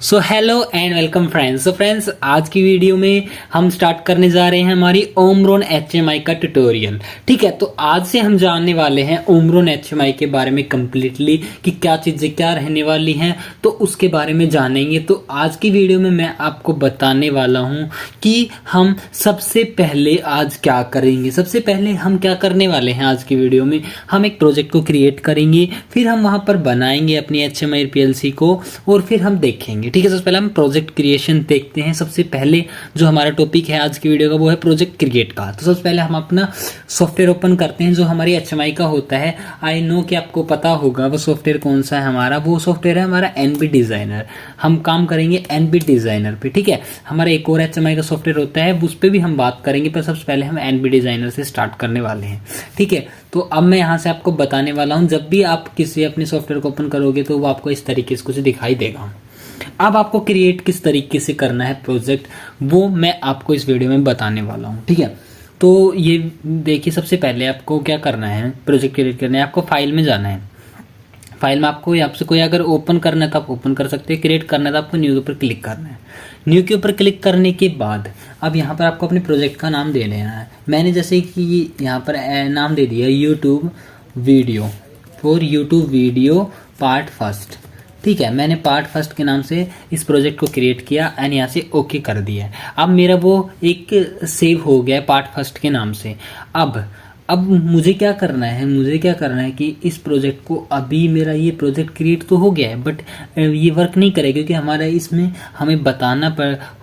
So hello and welcome friends. Friends, आज की video में हम स्टार्ट करने जा रहे हैं हमारी ओमरोन एचएमआई का ट्यूटोरियल। ठीक है, तो आज से हम जानने वाले हैं ओमरोन एचएमआई के बारे में कम्प्लीटली कि क्या चीज़ें क्या रहने वाली हैं, तो उसके बारे में जानेंगे। तो आज की वीडियो में मैं आपको बताने वाला हूं कि हम सबसे पहले आज क्या करेंगे। सबसे पहले हम क्या करने वाले हैं आज की वीडियो में, हम एक प्रोजेक्ट को क्रिएट करेंगे, फिर हम वहाँ पर बनाएंगे अपनी एचएमआई पीएलसी को और फिर हम देखेंगे। ठीक है, सबसे पहले हम प्रोजेक्ट क्रिएशन देखते हैं। सबसे पहले जो हमारा टॉपिक है आज की वीडियो का वो है प्रोजेक्ट क्रिएट का। तो सबसे पहले हम अपना सॉफ्टवेयर ओपन करते हैं जो हमारी एचएमआई का होता है। आई नो कि आपको पता होगा वो सॉफ्टवेयर कौन सा है हमारा। वो सॉफ्टवेयर है हमारा एनबी डिज़ाइनर। हम काम करेंगे एनबी डिज़ाइनर पे। ठीक है, हमारा एक और एचएमआई का सॉफ्टवेयर होता है, उस पर भी हम बात करेंगे, पर सबसे पहले हम एनबी डिज़ाइनर से स्टार्ट करने वाले हैं। ठीक है, तो अब मैं यहाँ से आपको बताने वाला हूँ, जब भी आप किसी अपने सॉफ्टवेयर को ओपन करोगे तो वो आपको इस तरीके से कुछ दिखाई देगा। अब आपको क्रिएट किस तरीके से करना है प्रोजेक्ट, वो मैं आपको इस वीडियो में बताने वाला हूँ। ठीक है, तो ये देखिए, सबसे पहले आपको क्या करना है, प्रोजेक्ट क्रिएट करना है, आपको फाइल में जाना है। फाइल में आपको यहाँ से कोई अगर ओपन करना है तो आप ओपन कर सकते हैं, क्रिएट करना है तो आपको न्यू के ऊपर क्लिक करना है। न्यू के ऊपर क्लिक करने के बाद अब यहाँ पर आपको अपने प्रोजेक्ट का नाम दे लेना है। मैंने जैसे कि यहाँ पर नाम दे दिया YouTube video, for YouTube video part first. ठीक है, मैंने पार्ट फर्स्ट के नाम से इस प्रोजेक्ट को क्रिएट किया एंड यहाँ से ओके कर दिया है। अब मेरा वो एक सेव हो गया है पार्ट फर्स्ट के नाम से। अब मुझे क्या करना है, कि इस प्रोजेक्ट को, अभी मेरा ये प्रोजेक्ट क्रिएट तो हो गया है बट ये वर्क नहीं करेगा, क्योंकि हमारा इसमें हमें बताना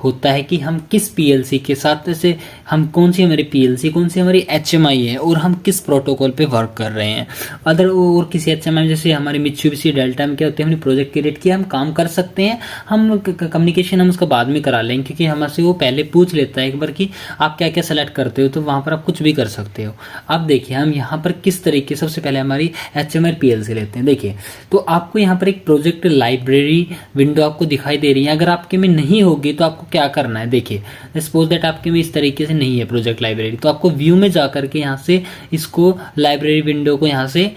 होता है कि हम किस पीएलसी के साथ, जैसे हम कौन सी हमारी पीएलसी, कौन सी हमारी एचएमआई है और हम किस प्रोटोकॉल पे वर्क कर रहे हैं। अदर और किसी एचएमआई जैसे हमारी मित्सुबिशी डेल्टा में क्या होते हैं, हमने प्रोजेक्ट क्रिएट किया, हम काम कर सकते हैं, हम कम्युनिकेशन हम उसका बाद में करा लेंगे, क्योंकि हमसे वो पहले पूछ लेता है एक बार कि आप क्या क्या सेलेक्ट करते हो, तो वहाँ पर आप कुछ भी कर सकते हो। अब देखिए हम यहाँ पर किस तरीके, सबसे पहले हमारी एचएमआई पीएलसी लेते हैं। देखिए, तो आपको यहाँ पर एक प्रोजेक्ट लाइब्रेरी विंडो आपको दिखाई दे रही है। अगर आपके में नहीं होगी तो आपको क्या करना है, देखिए सपोज दैट आपके में इस तरीके से नहीं है प्रोजेक्ट लाइब्रेरी, तो आपको व्यू में जा करके यहाँ से इसको लाइब्रेरी विंडो को यहाँ से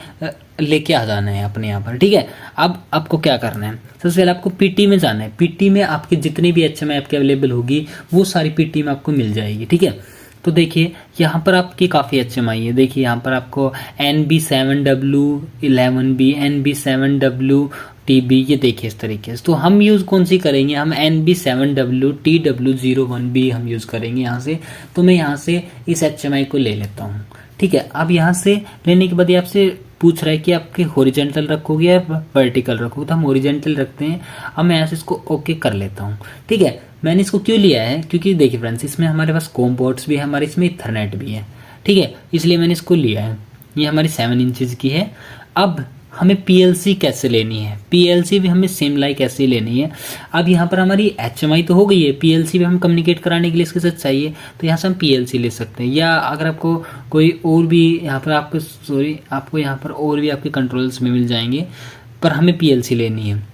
लेके आ जाना है अपने यहाँ पर। ठीक है, अब आपको क्या करना है, सबसे पहले आपको पीटी में जाना है। पीटी में आपकी जितनी भी एचएमआई आपके अवेलेबल होगी वो सारी पीटी में आपको मिल जाएगी। ठीक है, तो देखिए यहाँ पर आपकी काफ़ी एचएमआई है। देखिए यहाँ पर आपको NB7W11B, NB7WTB, ये देखिए इस तरीके से। तो हम यूज़ कौन सी करेंगे, हम NB7WTW01B हम यूज़ करेंगे यहाँ से। तो मैं यहाँ से इस एचएमआई को ले लेता हूँ। ठीक है, अब यहाँ से लेने के बाद ये आपसे पूछ रहा है कि आपके हॉरिजॉन्टल रखोगे या वर्टिकल रखोगे, तो हम हॉरिजॉन्टल रखते हैं। अब मैं यहाँ से इसको ओके कर लेता हूँ। ठीक है, मैंने इसको क्यों लिया है, क्योंकि देखिए फ्रेंड्स, इसमें हमारे पास कॉम पोर्ट्स भी है, हमारे इसमें इथरनेट भी है। ठीक है, इसलिए मैंने इसको लिया है। ये हमारी 7 इंचज़ की है। अब हमें पीएलसी कैसे लेनी है, पीएलसी भी हमें सेम लाइक ऐसे ही लेनी है। अब यहाँ पर हमारी एचएमआई तो हो गई है, पीएलसी भी हम कम्युनिकेट कराने के लिए इसके साथ चाहिए, तो यहाँ से हम पीएलसी ले सकते हैं। या अगर आपको कोई और भी यहाँ पर आपको यहाँ पर और भी आपके कंट्रोल्स में मिल जाएंगे, पर हमें पीएलसी लेनी है।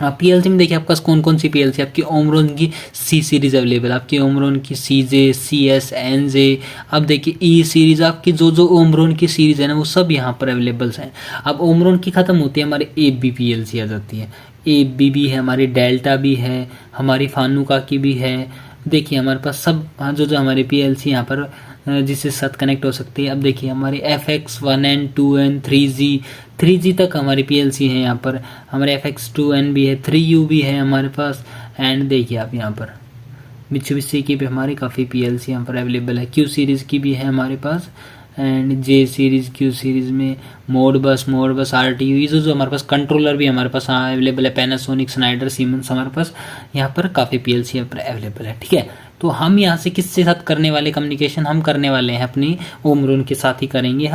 पीएलसी में देखिए आपके पास कौन कौन सी पीएलसी, आपकी ओमरोन की सी सीरीज़ अवेलेबल, आपकी ओमरोन की CJ, CS, NJ। अब देखिए E सीरीज़, आपकी जो ओमरोन की सीरीज़ है ना वो सब यहाँ पर अवेलेबल हैं। अब ओमरोन की ख़त्म होती है, हमारे AB पीएलसी आ जाती है। AB भी है, हमारी डेल्टा भी है, हमारी फानुका की भी है। देखिए हमारे पास सब जो हमारे पीएलसी यहाँ पर जिससे साथ कनेक्ट हो सकती है। अब देखिए हमारे FX1N 2N 3G तक हमारी पीएलसी है यहाँ पर। हमारे FX2N भी है, 3U भी है हमारे पास। एंड देखिए आप यहाँ पर मित्सुबिशी की भी हमारी काफ़ी पीएलसी यहाँ पर अवेलेबल है। Q सीरीज़ की भी है हमारे पास, and J series, Q series में मोडबस RTU, ये जो हमारे पास कंट्रोलर भी हमारे पास अवेलेबल है। पैनासोनिक, स्नाइडर, सीमेंस, हमारे पास यहाँ पर काफ़ी पीएलसी यहाँ पर अवेलेबल है। ठीक है, तो हम यहाँ से किसके साथ करने वाले कम्युनिकेशन, हम करने वाले हैं अपनी ओमरोन के साथ ही करेंगे।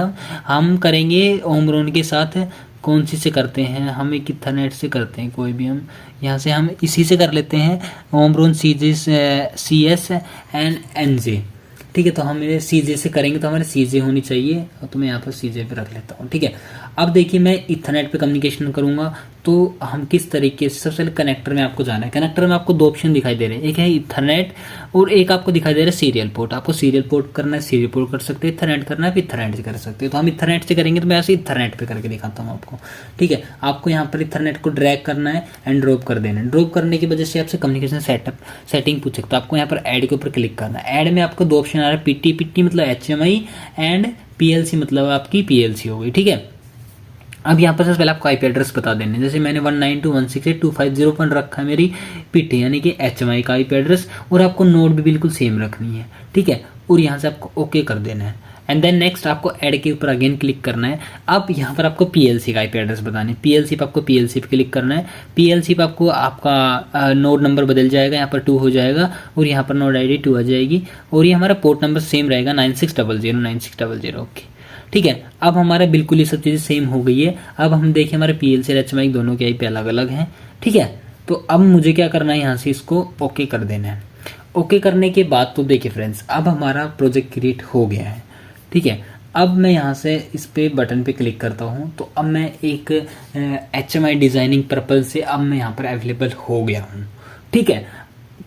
हम करेंगे ओमरोन के साथ। कौन सी से करते हैं, हम एक इथरनेट से करते हैं, कोई भी हम यहाँ से हम इसी से कर लेते हैं, ओमरोन CS एंड NJ। ठीक है, तो हम CJ से करेंगे, तो हमारे CJ होनी चाहिए, और तो मैं यहाँ पर CJ पे रख लेता हूँ। ठीक है, अब देखिए मैं इथरनेट पे कम्युनिकेशन करूँगा तो हम किस तरीके से, सबसे पहले कनेक्टर में आपको जाना है। कनेक्टर में आपको दो ऑप्शन दिखाई दे रहे हैं, एक है इथरनेट और एक आपको दिखाई दे रहा है सीरियल पोर्ट। आपको सीरियल पोर्ट करना है, सीरियल पोर्ट कर सकते हैं, इथरनेट करना है फिर इथरनेट से कर सकते हैं। तो हम इथरनेट से करेंगे तो मैं ऐसे इथरनेट पे करके दिखाता हूँ आपको। ठीक है, आपको यहाँ पर इथरनेट को ड्रैग करना है एंड ड्रॉप कर देना है। ड्रॉप करने की वजह से आपसे कम्युनिकेशन सेटिंग पूछ सकता है। आपको यहाँ पर ऐड के ऊपर क्लिक करना है। ऐड में आपको दो ऑप्शन आ रहा है, पीटी मतलब HMI एंड PLC मतलब आपकी PLC हो गई। ठीक है, अब यहाँ पर सबसे पहले आपको IP एड्रेस बता देने, जैसे मैंने 192.168.2501 रखा है मेरी PT यानी कि HMI का IP एड्रेस, और आपको नोड भी बिल्कुल सेम रखनी है। ठीक है, और यहाँ से आपको ओके कर देना है एंड देन नेक्स्ट आपको ऐड के ऊपर अगेन क्लिक करना है। अब यहाँ पर आपको PLC का IP एड्रेस बताना है। PLC पे आपको PLC पे क्लिक करना है। PLC पे आपको आपका नोड नंबर बदल जाएगा, यहाँ पर 2 हो जाएगा और यहाँ पर नोड ID 2 आ जाएगी और ये हमारा पोर्ट नंबर सेम रहेगा 9600 ओके। ठीक है, अब हमारा बिल्कुल ये सब चीज़ें सेम हो गई है। अब हम देखें हमारे PLC और HMI दोनों के IP अलग अलग हैं। ठीक है, तो अब मुझे क्या करना है, यहाँ से इसको ओके कर देना है। ओके करने के बाद तो देखिए फ्रेंड्स, अब हमारा प्रोजेक्ट क्रिएट हो गया है। ठीक है, अब मैं यहाँ से इस पे बटन पे क्लिक करता हूँ तो अब मैं एक HMI डिज़ाइनिंग पर्पज़ से अब मैं यहाँ पर अवेलेबल हो गया हूँ। ठीक है,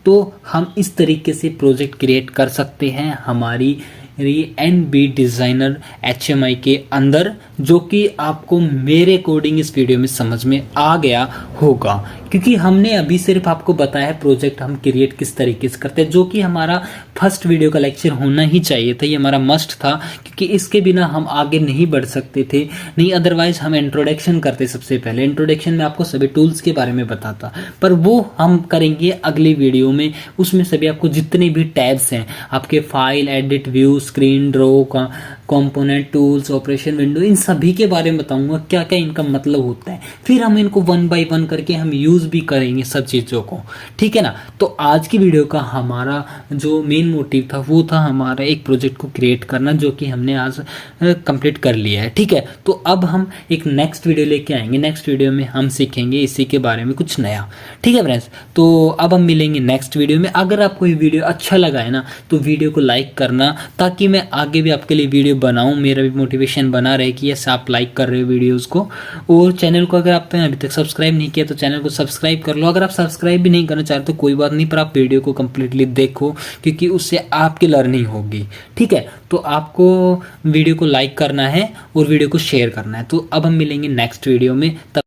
तो हम इस तरीके से प्रोजेक्ट क्रिएट कर सकते हैं हमारी NB डिज़ाइनर HMI के अंदर, जो कि आपको मेरे अकॉर्डिंग इस वीडियो में समझ में आ गया होगा, क्योंकि हमने अभी सिर्फ आपको बताया है प्रोजेक्ट हम क्रिएट किस तरीके से करते हैं, जो कि हमारा फर्स्ट वीडियो का लेक्चर होना ही चाहिए था। ये हमारा मस्ट था, क्योंकि इसके बिना हम आगे नहीं बढ़ सकते थे। नहीं अदरवाइज हम इंट्रोडक्शन करते, सबसे पहले इंट्रोडक्शन में आपको सभी टूल्स के बारे में बताता, पर वो हम करेंगे अगली वीडियो में। उसमें सभी आपको जितने भी टैब्स हैं आपके file, edit, view, screen, draw, component, tools, operation window, इन सभी के बारे में बताऊंगा क्या क्या इनका मतलब होता है। फिर हम इनको 1 बाय 1 करके हम यूज़ भी करेंगे सब चीज़ों को। ठीक है ना, तो आज की वीडियो का हमारा जो मेन मोटिव था वो था हमारा एक प्रोजेक्ट को क्रिएट करना, जो कि हमने आज कंप्लीट कर लिया है। ठीक है, तो अब हम एक नेक्स्ट वीडियो लेके आएंगे। नेक्स्ट वीडियो में हम सीखेंगे इसी के बारे में कुछ नया। ठीक है फ्रेंड्स, तो अब हम मिलेंगे नेक्स्ट वीडियो में। अगर आपको ये वीडियो अच्छा लगा है ना तो वीडियो को लाइक करना, ताकि मैं आगे भी आपके लिए वीडियो बनाऊं, मेरा भी मोटिवेशन बना रहे कि यस आप लाइक कर रहे हो वीडियोस को। और चैनल को अगर आपने अभी तक सब्सक्राइब नहीं किया तो चैनल को सब्सक्राइब कर लो। अगर आप सब्सक्राइब भी नहीं करना चाहते तो कोई बात नहीं, पर आप वीडियो को कंप्लीटली देखो, क्योंकि उससे आपकी लर्निंग होगी। ठीक है, तो आपको वीडियो को लाइक करना है और वीडियो को शेयर करना है। तो अब हम मिलेंगे नेक्स्ट वीडियो में। तब